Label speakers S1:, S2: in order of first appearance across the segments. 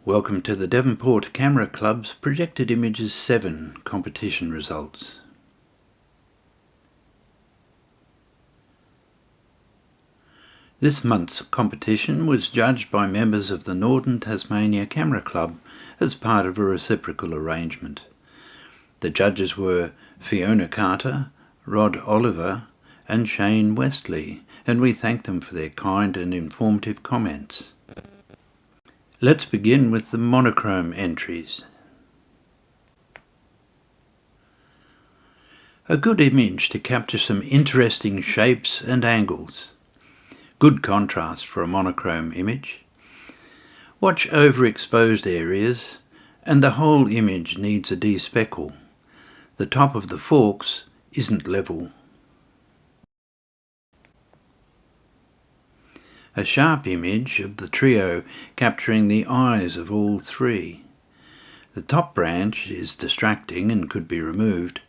S1: Welcome to the Devonport Camera Club's Projected Images 7 competition results. This month's competition was judged by members of the Northern Tasmania Camera Club as part of a reciprocal arrangement. The judges were Fiona Carter, Rod Oliver and Shane Westley, and we thank them for their kind and informative comments. Let's begin with the monochrome entries. A good image to capture some interesting shapes and angles. Good contrast for a monochrome image. Watch overexposed areas, and the whole image needs a despeckle. The top of the forks isn't level. A sharp image of the trio capturing the eyes of all three. The top branch is distracting and could be removed.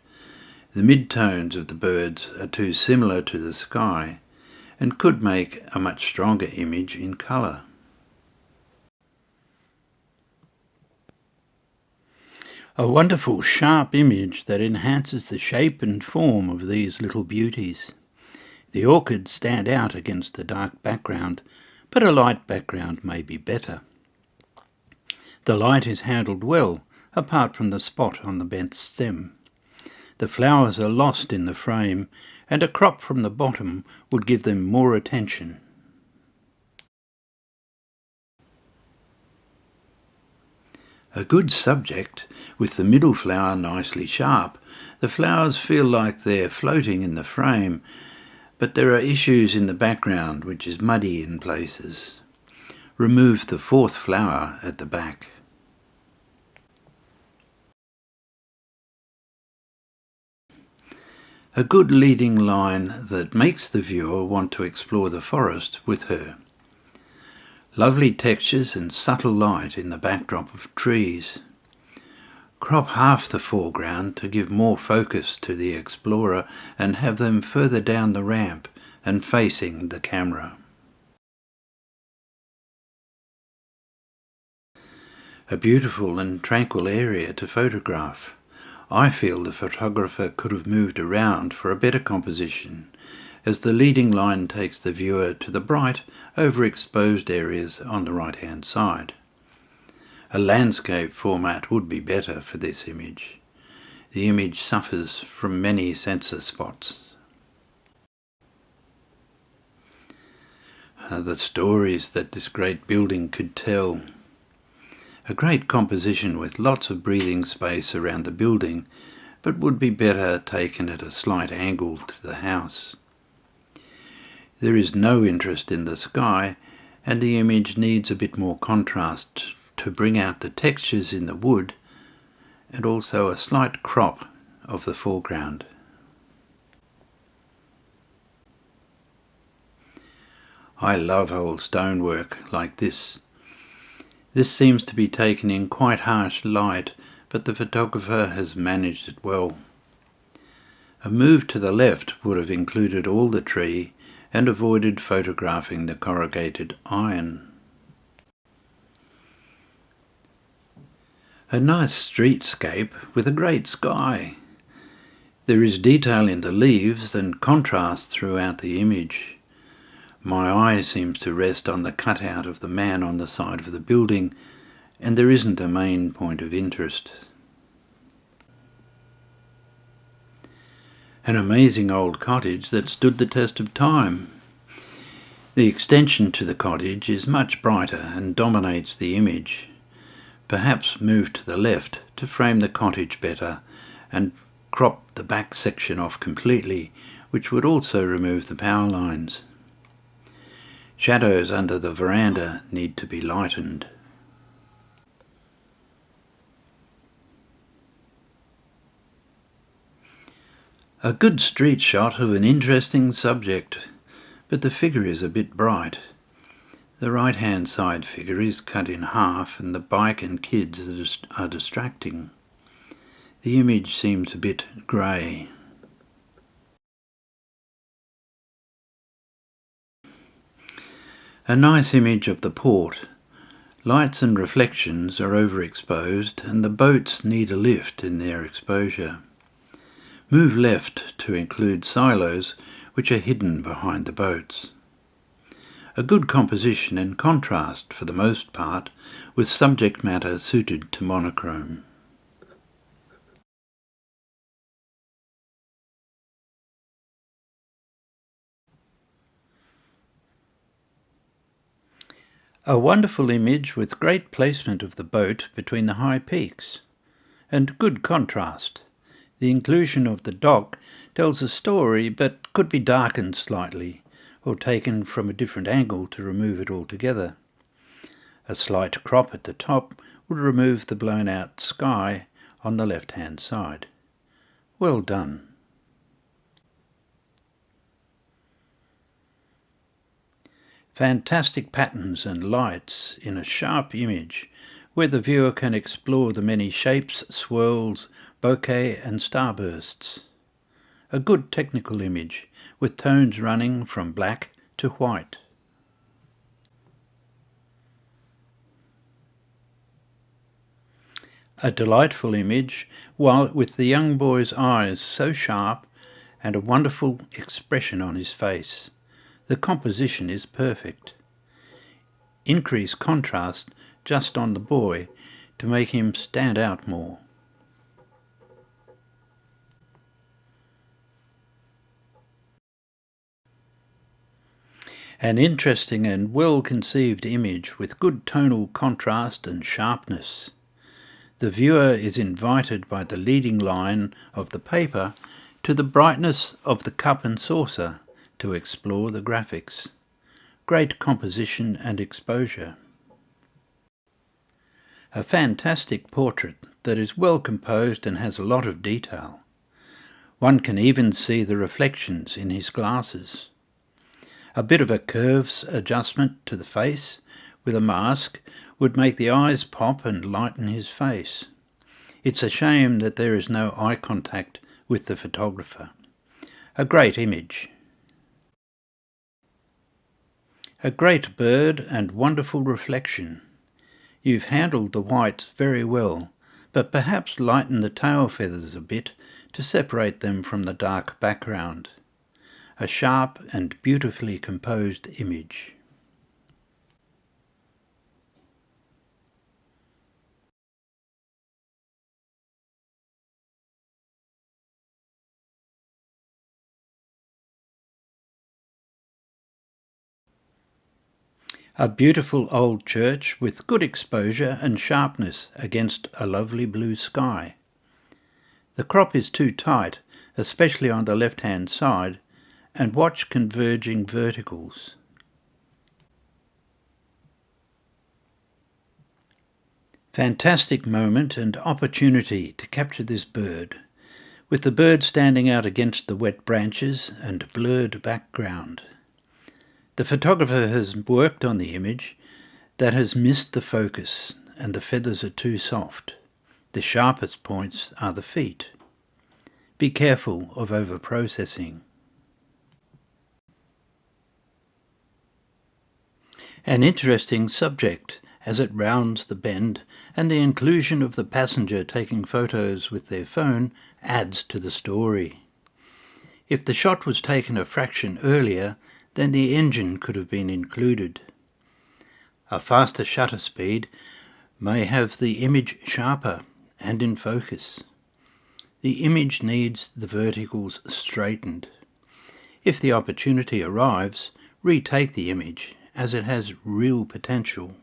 S1: The mid-tones of the birds are too similar to the sky and could make a much stronger image in colour. A wonderful sharp image that enhances the shape and form of these little beauties. The orchids stand out against the dark background, but a light background may be better. The light is handled well, apart from the spot on the bent stem. The flowers are lost in the frame, and a crop from the bottom would give them more attention. A good subject, with the middle flower nicely sharp. The flowers feel like they're floating in the frame, but there are issues in the background which is muddy in places. Remove the fourth flower at the back. A good leading line that makes the viewer want to explore the forest with her. Lovely textures and subtle light in the backdrop of trees. Crop half the foreground to give more focus to the explorer and have them further down the ramp and facing the camera. A beautiful and tranquil area to photograph. I feel the photographer could have moved around for a better composition, as the leading line takes the viewer to the bright, overexposed areas on the right-hand side. A landscape format would be better for this image. The image suffers from many sensor spots. The stories that this great building could tell. A great composition with lots of breathing space around the building, but would be better taken at a slight angle to the house. There is no interest in the sky, and the image needs a bit more contrast to bring out the textures in the wood, and also a slight crop of the foreground. I love old stonework like this. This seems to be taken in quite harsh light, but the photographer has managed it well. A move to the left would have included all the tree and avoided photographing the corrugated iron. A nice streetscape with a great sky. There is detail in the leaves and contrast throughout the image. My eye seems to rest on the cutout of the man on the side of the building, and there isn't a main point of interest. An amazing old cottage that stood the test of time. The extension to the cottage is much brighter and dominates the image. Perhaps move to the left to frame the cottage better and crop the back section off completely, which would also remove the power lines. Shadows under the veranda need to be lightened. A good street shot of an interesting subject, but the figure is a bit bright. The right-hand side figure is cut in half and the bike and kids are distracting. The image seems a bit grey. A nice image of the port. Lights and reflections are overexposed and the boats need a lift in their exposure. Move left to include silos which are hidden behind the boats. A good composition and contrast for the most part, with subject matter suited to monochrome. A wonderful image with great placement of the boat between the high peaks, and good contrast. The inclusion of the dock tells a story but could be darkened slightly, or taken from a different angle to remove it altogether. A slight crop at the top would remove the blown out sky on the left-hand side. Well done. Fantastic patterns and lights in a sharp image where the viewer can explore the many shapes, swirls, bokeh and starbursts. A good technical image with tones running from black to white. A delightful image, while with the young boy's eyes so sharp and a wonderful expression on his face. The composition is perfect. Increase contrast just on the boy to make him stand out more. An interesting and well-conceived image with good tonal contrast and sharpness. The viewer is invited by the leading line of the paper to the brightness of the cup and saucer to explore the graphics. Great composition and exposure. A fantastic portrait that is well composed and has a lot of detail. One can even see the reflections in his glasses. A bit of a curves adjustment to the face with a mask would make the eyes pop and lighten his face. It's a shame that there is no eye contact with the photographer. A great image. A great bird and wonderful reflection. You've handled the whites very well, but perhaps lighten the tail feathers a bit to separate them from the dark background. A sharp and beautifully composed image. A beautiful old church with good exposure and sharpness against a lovely blue sky. The crop is too tight, especially on the left-hand side, and watch converging verticals. Fantastic moment and opportunity to capture this bird, with the bird standing out against the wet branches and blurred background. The photographer has worked on the image that has missed the focus and the feathers are too soft. The sharpest points are the feet. Be careful of over-processing. An interesting subject as it rounds the bend, and the inclusion of the passenger taking photos with their phone adds to the story. If the shot was taken a fraction earlier, then the engine could have been included. A faster shutter speed may have the image sharper and in focus. The image needs the verticals straightened. If the opportunity arrives, retake the image as it has real potential.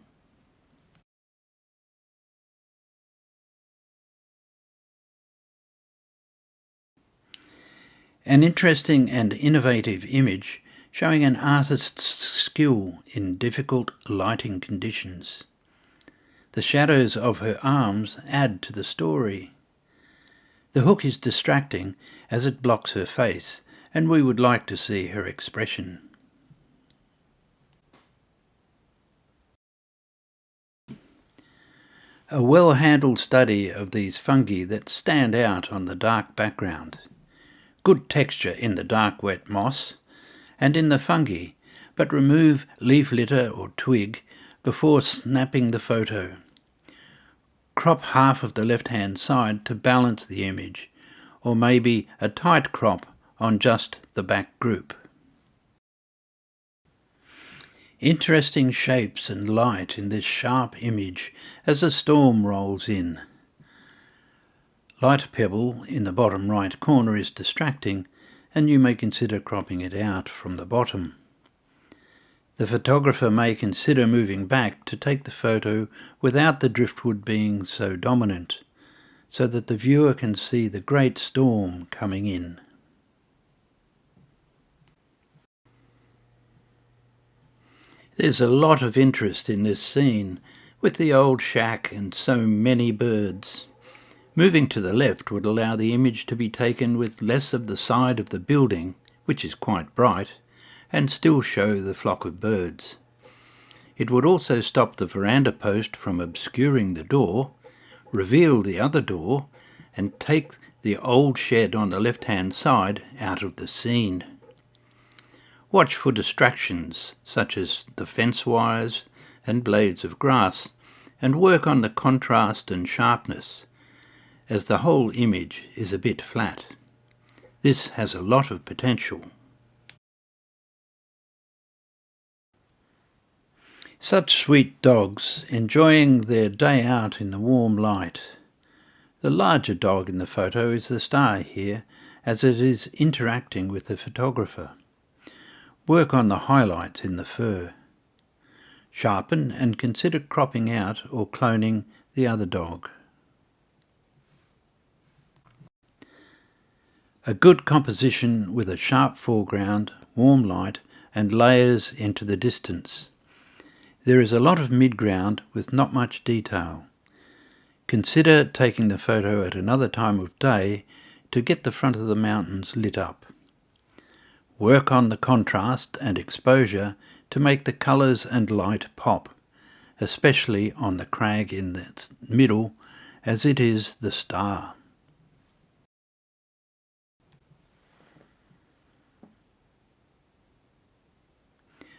S1: An interesting and innovative image showing an artist's skill in difficult lighting conditions. The shadows of her arms add to the story. The hook is distracting as it blocks her face, and we would like to see her expression. A well-handled study of these fungi that stand out on the dark background. Good texture in the dark wet moss and in the fungi, but remove leaf litter or twig before snapping the photo. Crop half of the left-hand side to balance the image, or maybe a tight crop on just the back group. Interesting shapes and light in this sharp image as a storm rolls in. Light pebble in the bottom right corner is distracting, and you may consider cropping it out from the bottom. The photographer may consider moving back to take the photo without the driftwood being so dominant, so that the viewer can see the great storm coming in. There's a lot of interest in this scene, with the old shack and so many birds. Moving to the left would allow the image to be taken with less of the side of the building, which is quite bright, and still show the flock of birds. It would also stop the veranda post from obscuring the door, reveal the other door, and take the old shed on the left-hand side out of the scene. Watch for distractions such as the fence wires and blades of grass, and work on the contrast and sharpness, as the whole image is a bit flat. This has a lot of potential. Such sweet dogs enjoying their day out in the warm light. The larger dog in the photo is the star here, as it is interacting with the photographer. Work on the highlights in the fur. Sharpen and consider cropping out or cloning the other dog. A good composition with a sharp foreground, warm light, and layers into the distance. There is a lot of midground with not much detail. Consider taking the photo at another time of day to get the front of the mountains lit up. Work on the contrast and exposure to make the colours and light pop, especially on the crag in the middle, as it is the star.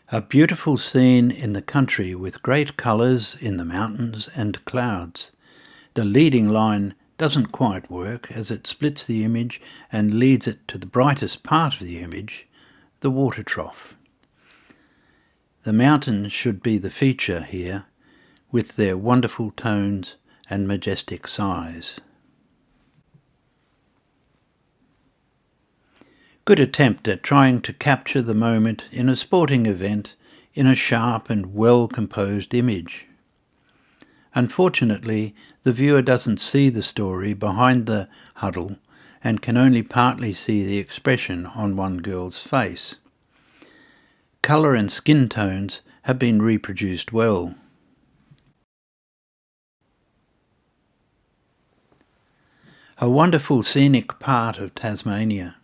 S1: A beautiful scene in the country with great colours in the mountains and clouds. The leading line doesn't quite work as it splits the image and leads it to the brightest part of the image, the water trough. The mountains should be the feature here, with their wonderful tones and majestic size. Good attempt at trying to capture the moment in a sporting event in a sharp and well-composed image. Unfortunately, the viewer doesn't see the story behind the huddle and can only partly see the expression on one girl's face. Colour and skin tones have been reproduced well. A wonderful scenic part of Tasmania.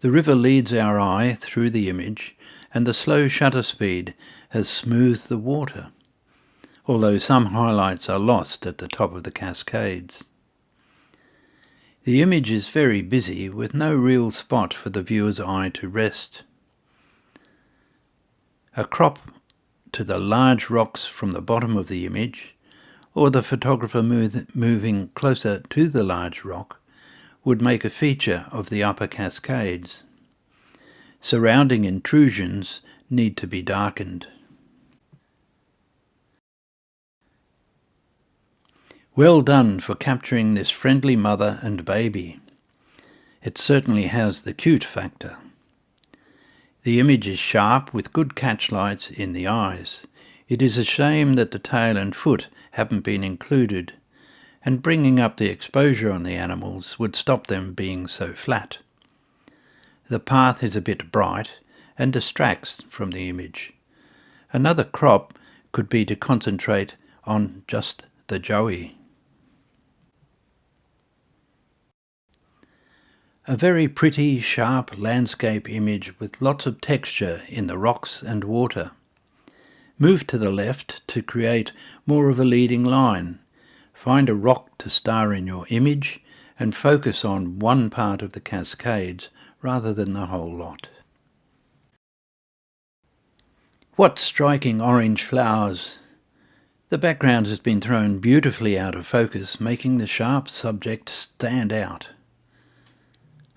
S1: The river leads our eye through the image, and the slow shutter speed has smoothed the water, although some highlights are lost at the top of the cascades. The image is very busy, with no real spot for the viewer's eye to rest. A crop to the large rocks from the bottom of the image, or the photographer moving closer to the large rock, would make a feature of the upper cascades. Surrounding intrusions need to be darkened. Well done for capturing this friendly mother and baby. It certainly has the cute factor. The image is sharp with good catchlights in the eyes. It is a shame that the tail and foot haven't been included, and bringing up the exposure on the animals would stop them being so flat. The path is a bit bright and distracts from the image. Another crop could be to concentrate on just the joey. A very pretty, sharp landscape image with lots of texture in the rocks and water. Move to the left to create more of a leading line. Find a rock to star in your image and focus on one part of the cascades rather than the whole lot. What striking orange flowers! The background has been thrown beautifully out of focus, making the sharp subject stand out.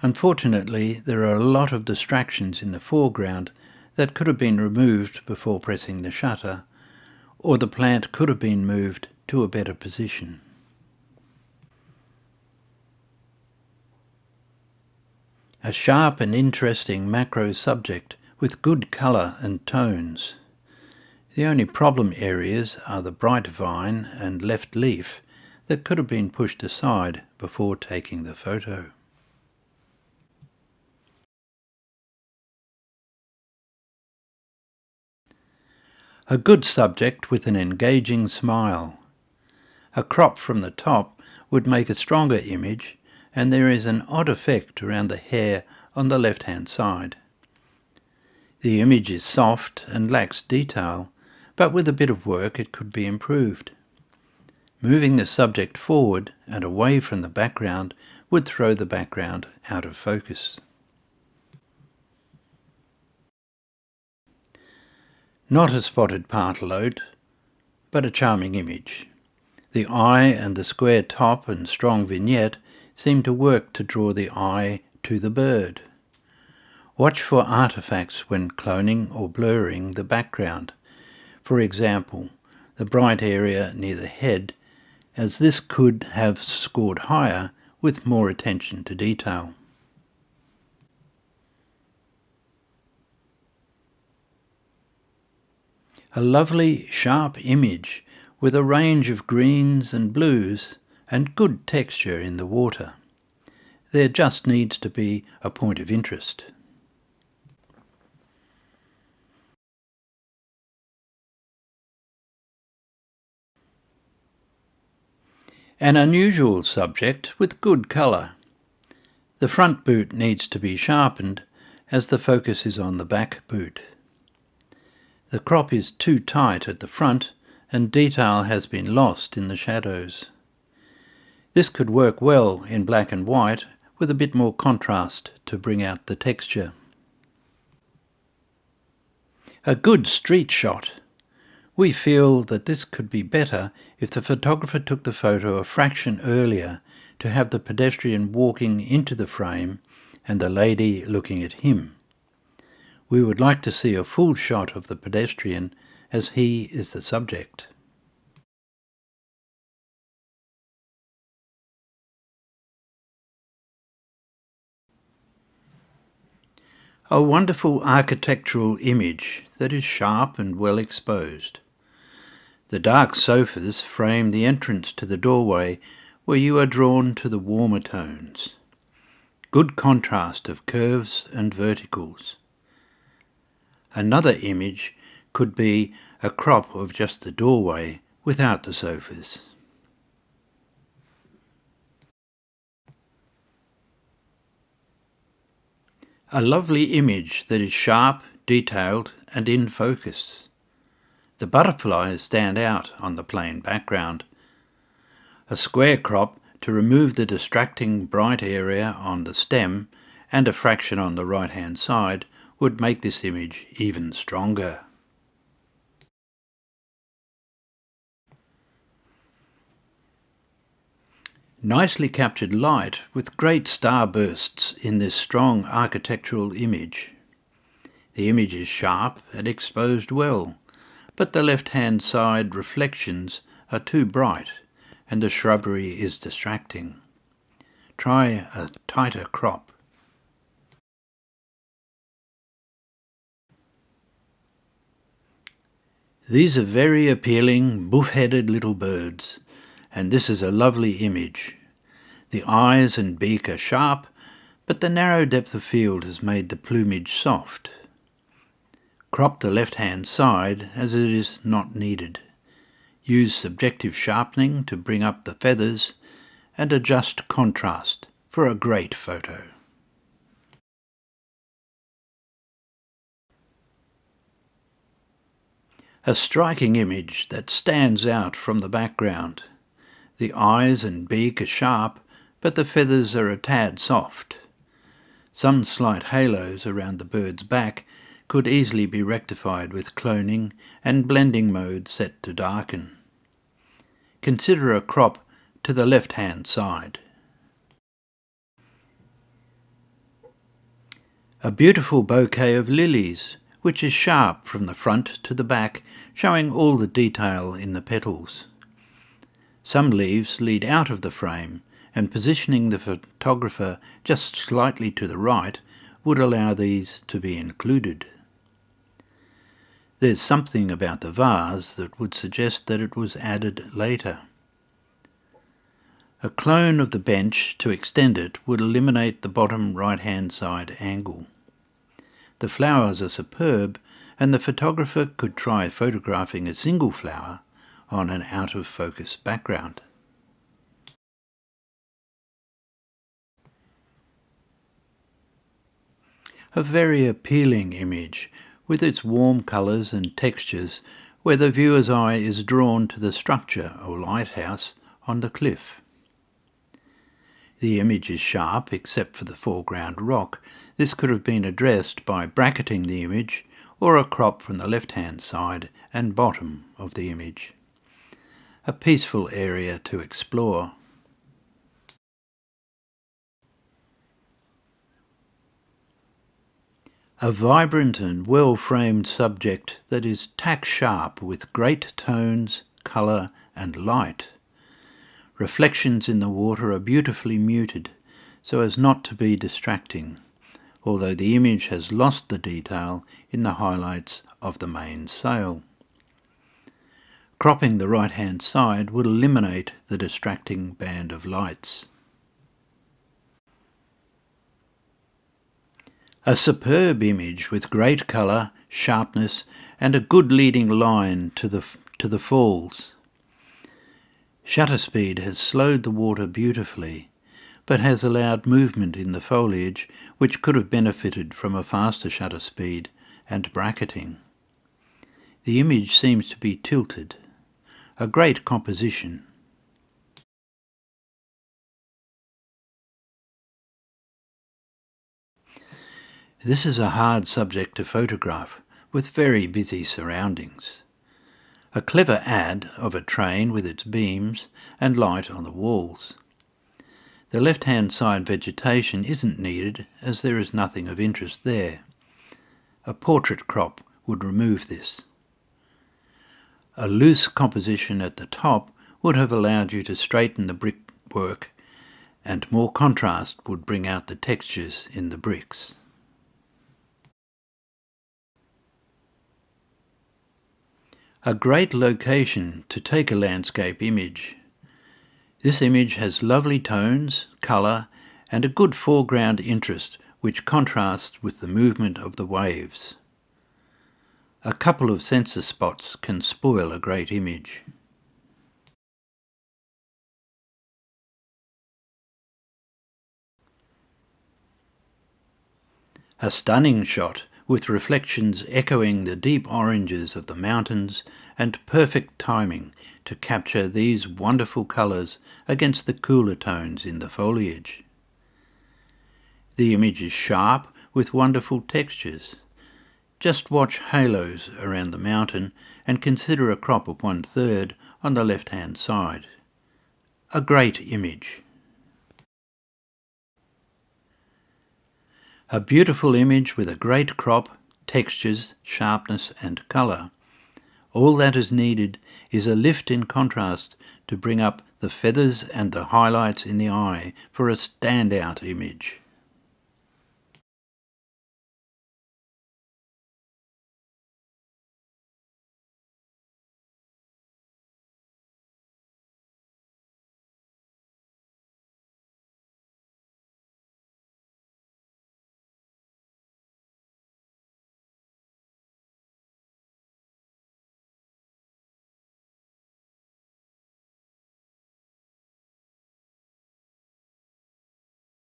S1: Unfortunately, there are a lot of distractions in the foreground that could have been removed before pressing the shutter, or the plant could have been moved to a better position. A sharp and interesting macro subject with good colour and tones. The only problem areas are the bright vine and left leaf that could have been pushed aside before taking the photo. A good subject with an engaging smile. A crop from the top would make a stronger image, and there is an odd effect around the hair on the left-hand side. The image is soft and lacks detail, but with a bit of work it could be improved. Moving the subject forward and away from the background would throw the background out of focus. Not a spotted partalote, but a charming image. The eye and the square top and strong vignette seem to work to draw the eye to the bird. Watch for artifacts when cloning or blurring the background. For example, the bright area near the head, as this could have scored higher with more attention to detail. A lovely, sharp image with a range of greens and blues and good texture in the water. There just needs to be a point of interest. An unusual subject with good colour. The front boot needs to be sharpened as the focus is on the back boot. The crop is too tight at the front and detail has been lost in the shadows. This could work well in black and white with a bit more contrast to bring out the texture. A good street shot. We feel that this could be better if the photographer took the photo a fraction earlier to have the pedestrian walking into the frame and the lady looking at him. We would like to see a full shot of the pedestrian as he is the subject. A wonderful architectural image that is sharp and well exposed. The dark sofas frame the entrance to the doorway where you are drawn to the warmer tones. Good contrast of curves and verticals. Another image could be a crop of just the doorway without the sofas. A lovely image that is sharp, detailed and in focus. The butterflies stand out on the plain background. A square crop to remove the distracting bright area on the stem and a fraction on the right-hand side would make this image even stronger. Nicely captured light with great starbursts in this strong architectural image. The image is sharp and exposed well, but the left-hand side reflections are too bright and the shrubbery is distracting. Try a tighter crop. These are very appealing, buff-headed little birds, and this is a lovely image. The eyes and beak are sharp, but the narrow depth of field has made the plumage soft. Crop the left-hand side as it is not needed. Use subjective sharpening to bring up the feathers and adjust contrast for a great photo. A striking image that stands out from the background. The eyes and beak are sharp, but the feathers are a tad soft. Some slight halos around the bird's back could easily be rectified with cloning and blending mode set to darken. Consider a crop to the left-hand side. A beautiful bouquet of lilies, which is sharp from the front to the back, showing all the detail in the petals. Some leaves lead out of the frame, and positioning the photographer just slightly to the right would allow these to be included. There's something about the vase that would suggest that it was added later. A clone of the bench to extend it would eliminate the bottom right-hand side angle. The flowers are superb, and the photographer could try photographing a single flower on an out-of-focus background. A very appealing image, with its warm colours and textures, where the viewer's eye is drawn to the structure or lighthouse on the cliff. The image is sharp except for the foreground rock. This could have been addressed by bracketing the image or a crop from the left-hand side and bottom of the image. A peaceful area to explore. A vibrant and well-framed subject that is tack-sharp with great tones, colour and light. Reflections in the water are beautifully muted, so as not to be distracting, although the image has lost the detail in the highlights of the main sail. Cropping the right-hand side would eliminate the distracting band of lights. A superb image with great colour, sharpness and a good leading line to the falls. Shutter speed has slowed the water beautifully, but has allowed movement in the foliage which could have benefited from a faster shutter speed and bracketing. The image seems to be tilted. A great composition. This is a hard subject to photograph, with very busy surroundings. A clever ad of a train with its beams and light on the walls. The left-hand side vegetation isn't needed as there is nothing of interest there. A portrait crop would remove this. A loose composition at the top would have allowed you to straighten the brickwork, and more contrast would bring out the textures in the bricks. A great location to take a landscape image. This image has lovely tones, colour and a good foreground interest which contrasts with the movement of the waves. A couple of sensor spots can spoil a great image. A stunning shot with reflections echoing the deep oranges of the mountains and perfect timing to capture these wonderful colours against the cooler tones in the foliage. The image is sharp with wonderful textures. Just watch halos around the mountain and consider a crop of 1/3 on the left-hand side. A great image. A beautiful image with a great crop, textures, sharpness and colour. All that is needed is a lift in contrast to bring up the feathers and the highlights in the eye for a standout image.